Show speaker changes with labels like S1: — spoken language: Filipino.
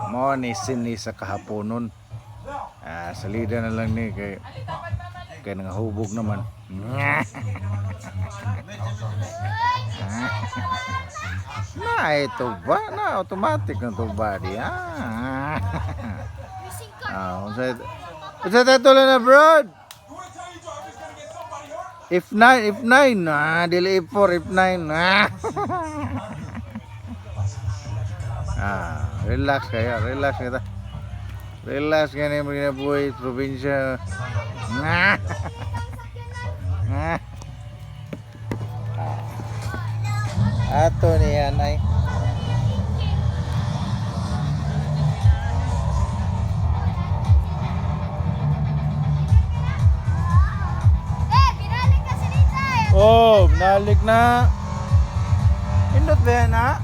S1: Mo ni sini sa kahaponon. Salida na lang ni kay nangahubog naman. Na ito ba? Na automatic na to ba di? Unsa tato lang na bro? F9, dili F4, F9. Relax kayo, relax kita. Relax ka na yung mga probinsya. Ato ni anay.
S2: Binalik ka si Lita.
S1: Oh, binalik na. Indot ba yan, ha?